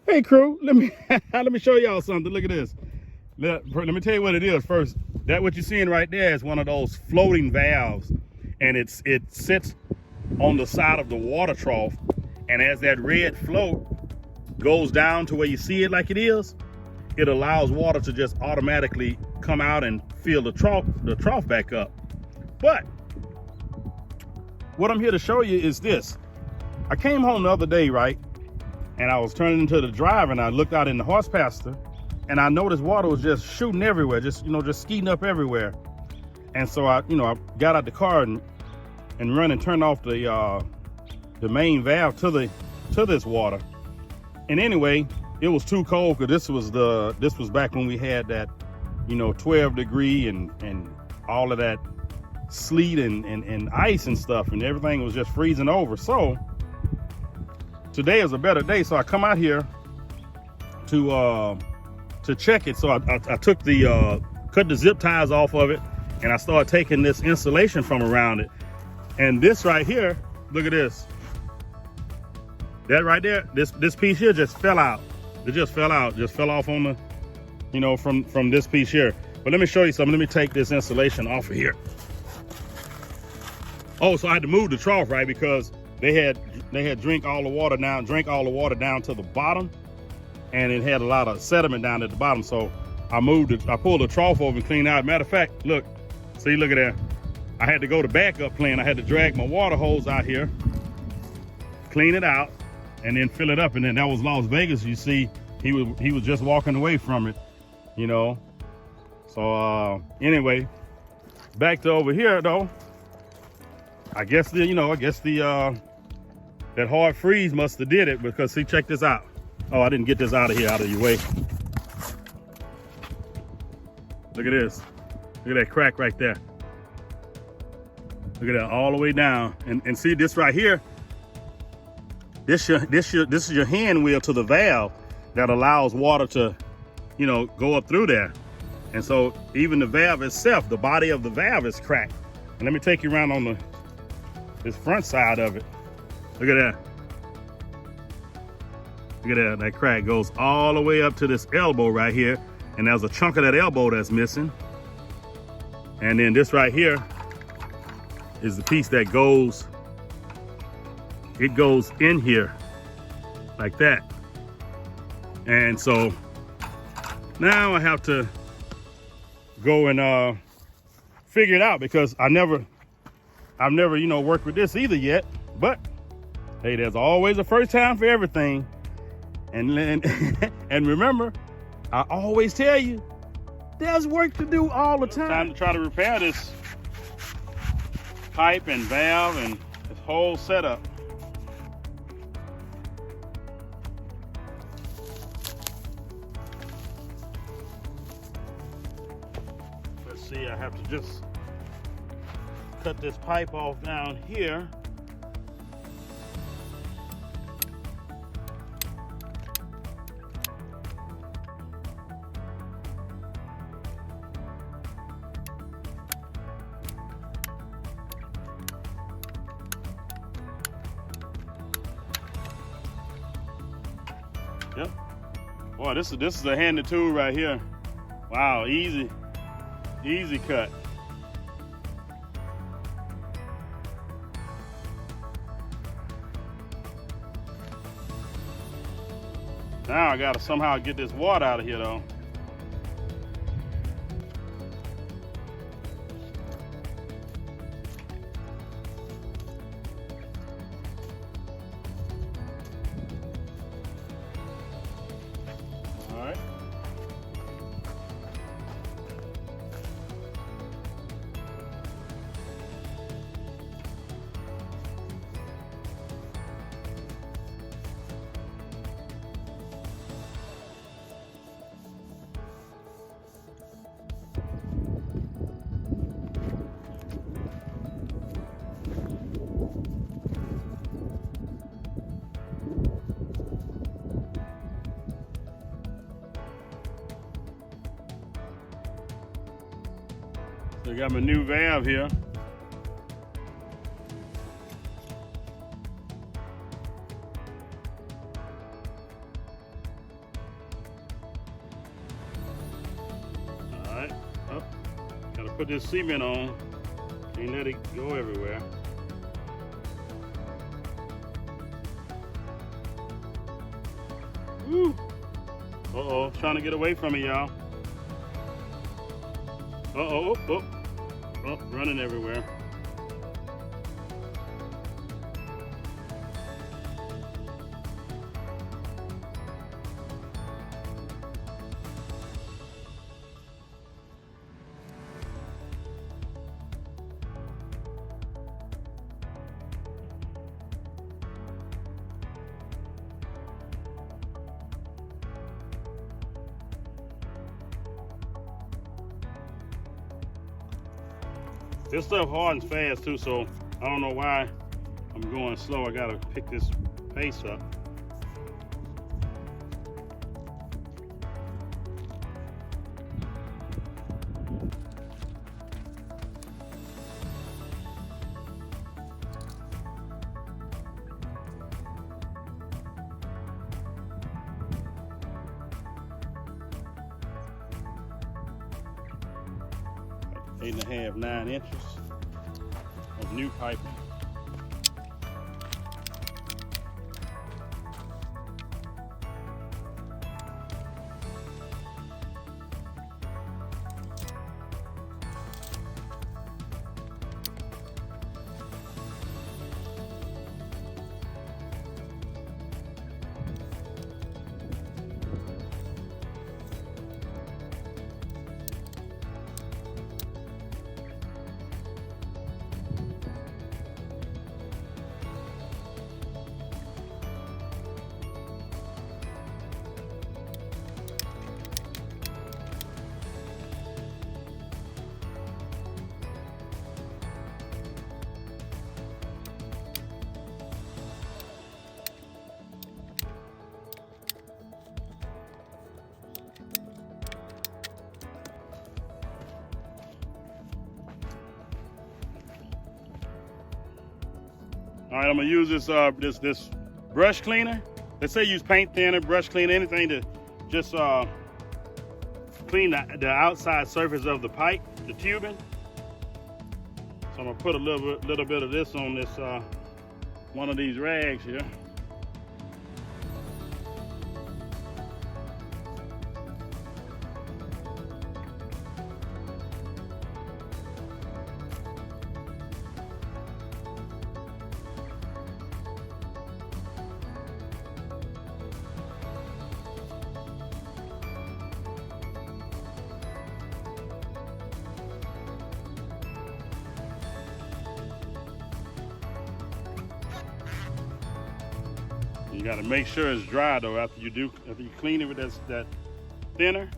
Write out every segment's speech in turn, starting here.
Hey crew, let me let me show y'all something. Look at this. Let me tell you what it is first. That what you're seeing right there is one of those floating valves, and it sits on the side of the water trough. And as that red float goes down to where you see it like it is, it allows water to just automatically come out and fill the trough back up. But what I'm here to show you is this. I came home the other day, right? And I was turning into the drive and I looked out in the horse pasture and I noticed water was just shooting everywhere, just skeeting up everywhere. And so I got out the car and run and turned off the main valve to this water. And anyway, it was too cold because this was back when we had that 12 degree and all of that sleet and ice and stuff, and everything was just freezing over. So today is a better day, so I come out here to check it. So I took the cut the zip ties off of it, and I started taking this insulation from around it. And this right here, look at this. That right there, this piece here just fell out. It just fell out, just fell off on the, from this piece here. But let me show you something. Let me take this insulation off of here. Oh, so I had to move the trough, right? Because they had drank all the water down to the bottom, and it had a lot of sediment down at the bottom. So I pulled the trough over and cleaned out. Matter of fact, look at that. I had to go to backup plan. I had to drag my water hose out here, clean it out, and then fill it up. And then that was Las Vegas. You see, he was just walking away from it, So anyway, back to over here though. I guess that hard freeze must have did it, because see, check this out. Oh, I didn't get this out of your way. Look at this. Look at that crack right there. Look at that all the way down. And see this right here. This is your hand wheel to the valve that allows water to, go up through there. And so even the valve itself, the body of the valve is cracked. And let me take you around on this front side of it. Look at that. Look at that. That crack goes all the way up to this elbow right here. And there's a chunk of that elbow that's missing. And then this right here is the piece that goes in here like that. And so now I have to go and figure it out, because I've never worked with this either yet. But hey, there's always a first time for everything. And and remember, I always tell you, there's work to do all the time. Time to try to repair this pipe and valve and this whole setup. Let's see, I have to just cut this pipe off down here. Yep. Boy, this is a handy tool right here. Wow, easy cut. Now I gotta somehow get this water out of here though. All right. So I got my new valve here. put this cement on and let it go everywhere. Woo. Uh-oh, trying to get away from me, y'all. Uh-oh, oh, running everywhere. This stuff hardens fast too, so I don't know why I'm going slow. I gotta pick this pace up. Like 8.5, 9 inches of new piping. All right, I'm gonna use this this brush cleaner. They say use paint thinner, brush cleaner, anything to just clean the outside surface of the pipe, the tubing. So I'm gonna put a little bit of this on this one of these rags here. You got to make sure it's dry though after you clean it with that thinner,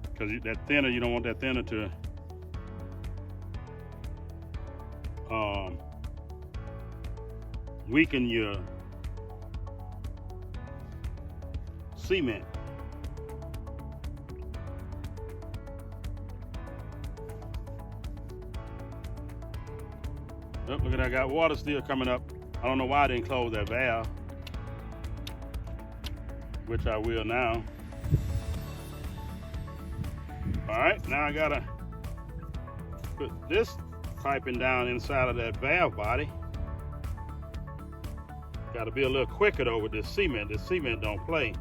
because that thinner, you don't want that thinner to weaken your cement. Oh, look at that, I got water still coming up. I don't know why I didn't close that valve, which I will now. All right, now I gotta put this piping down inside of that valve body. Gotta be a little quicker though with this cement. This cement don't play.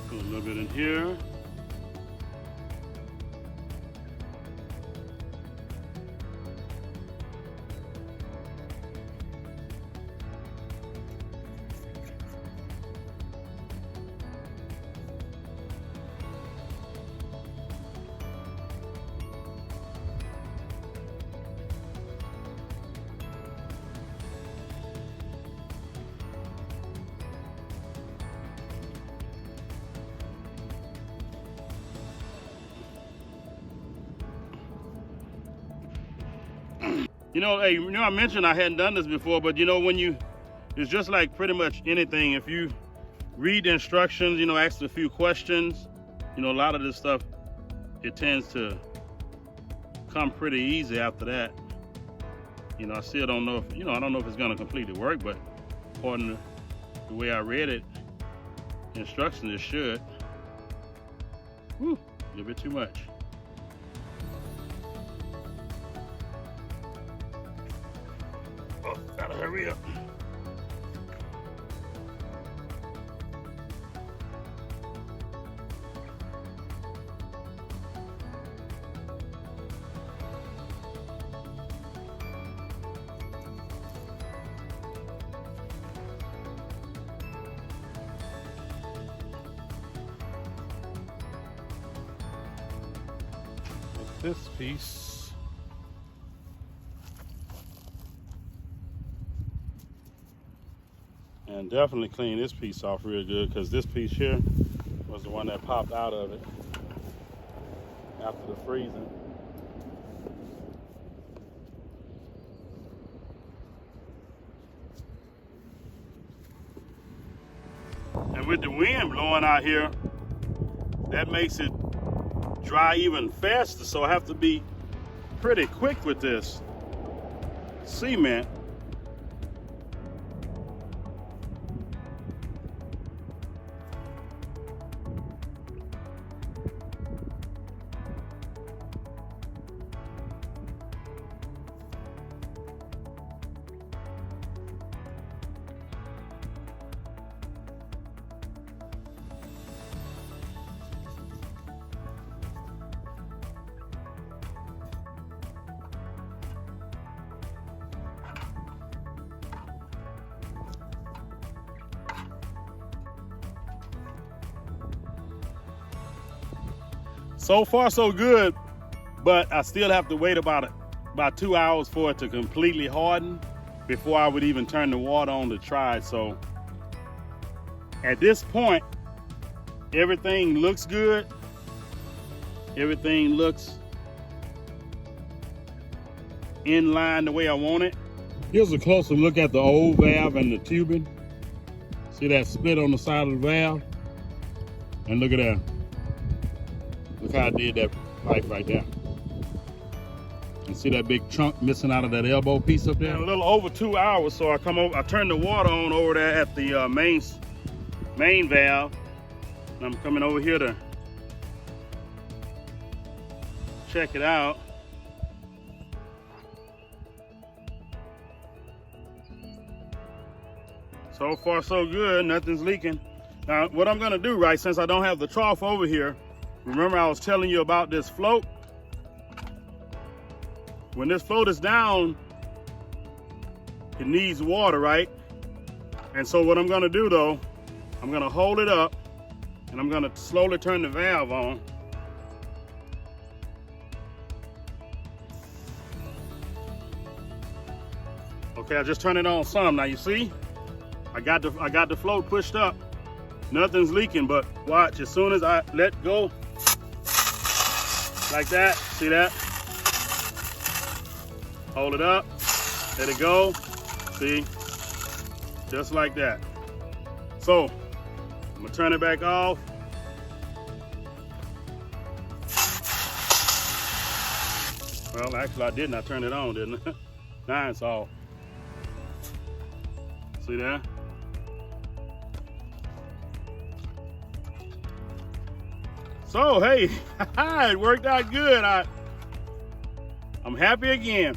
Put a little bit in here. Hey, I mentioned I hadn't done this before, but it's just like pretty much anything. If you read the instructions, ask a few questions, You know, a lot of this stuff, it tends to come pretty easy after that. You know, I still don't know if, I don't know if it's gonna completely work, but according to the way I read it, instructions, it should. Whew, a little bit too much. Oh, gotta hurry up. This piece. And definitely clean this piece off real good, because this piece here was the one that popped out of it after the freezing. And with the wind blowing out here, that makes it dry even faster, so I have to be pretty quick with this cement. So far so good, but I still have to wait about 2 hours for it to completely harden before I would even turn the water on to try it. So at this point, everything looks good. Everything looks in line the way I want it. Here's a closer look at the old valve and the tubing. See that split on the side of the valve? And look at that. Look how I did that pipe right there. And see that big chunk missing out of that elbow piece up there? A little over 2 hours, so I turn the water on over there at the main valve. And I'm coming over here to check it out. So far so good, nothing's leaking. Now what I'm gonna do, right, since I don't have the trough over here, remember I was telling you about this float? When this float is down, it needs water, right? And so what I'm gonna do though, I'm gonna hold it up and I'm gonna slowly turn the valve on. Okay, I just turned it on some. Now you see, I got the float pushed up. Nothing's leaking, but watch, as soon as I let go, like that, see that? Hold it up, let it go, see? Just like that. So, I'm gonna turn it back off. Well, actually I didn't, I turned it on, didn't I? Now it's off. See that? So, hey, it worked out good. I'm happy again.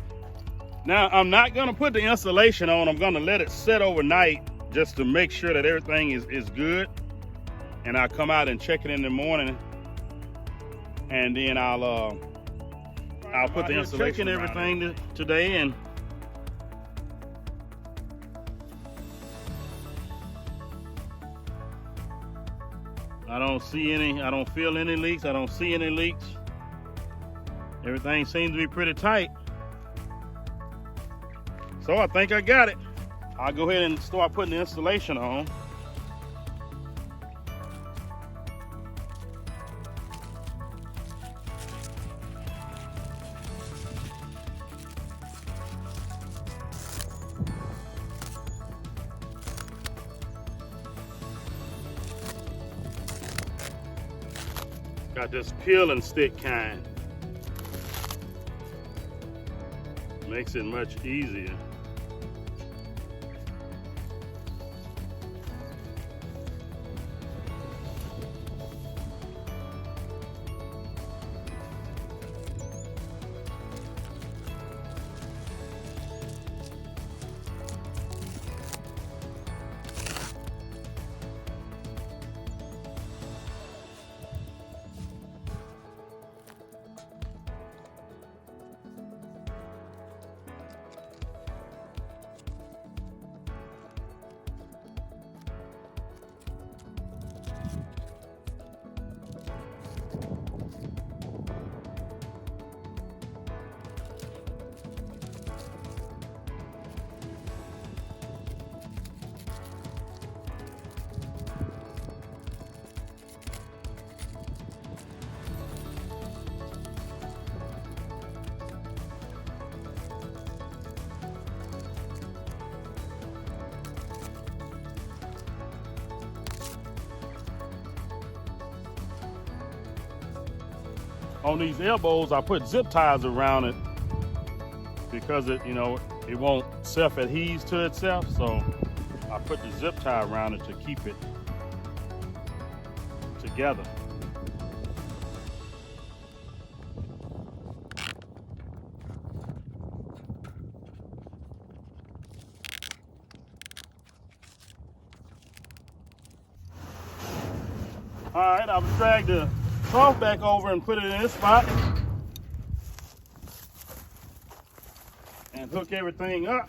Now, I'm not gonna put the insulation on. I'm gonna let it sit overnight just to make sure that everything is good. And I'll come out and check it in the morning. And then I'll put the insulation and everything today. And I don't feel any leaks. I don't see any leaks. Everything seems to be pretty tight. So I think I got it. I'll go ahead and start putting the installation on. Got this peel and stick kind. Makes it much easier. On these elbows, I put zip ties around it because it won't self-adhere to itself. So I put the zip tie around it to keep it together. All right, I've dragged the trough back over and put it in this spot and hook everything up.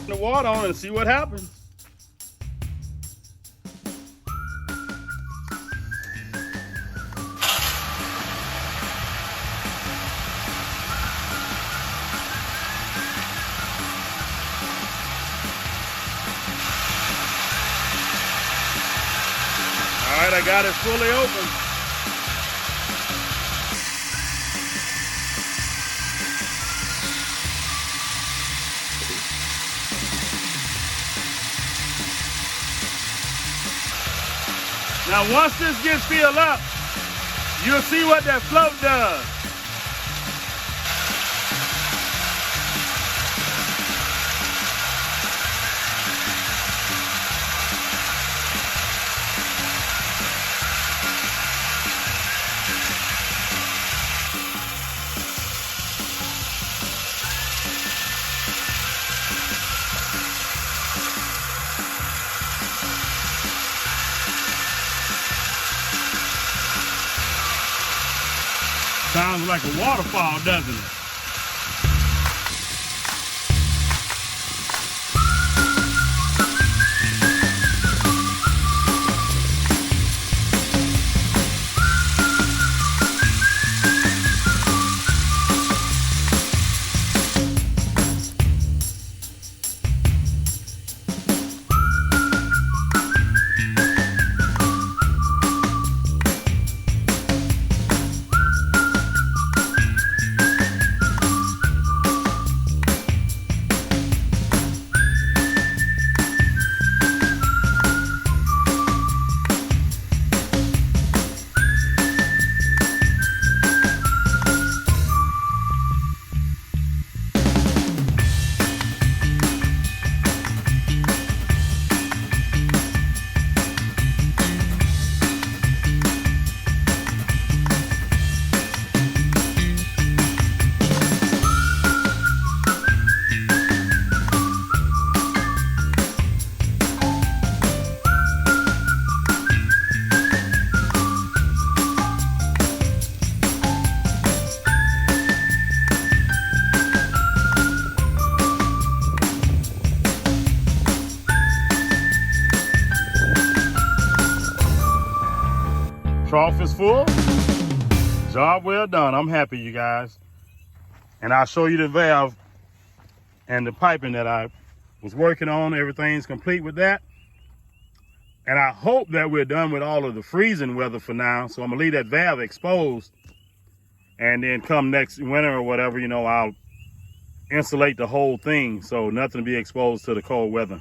The water on and see what happens. All right, I got it fully open. Now, once this gets filled up, you'll see what that float does. Sounds like a waterfall, doesn't it? Trough is full. Job well done. I'm happy, you guys. And I'll show you the valve and the piping that I was working on. Everything's complete with that. And I hope that we're done with all of the freezing weather for now. So I'm gonna leave that valve exposed. And then come next winter or whatever, you know, I'll insulate the whole thing so nothing to be exposed to the cold weather.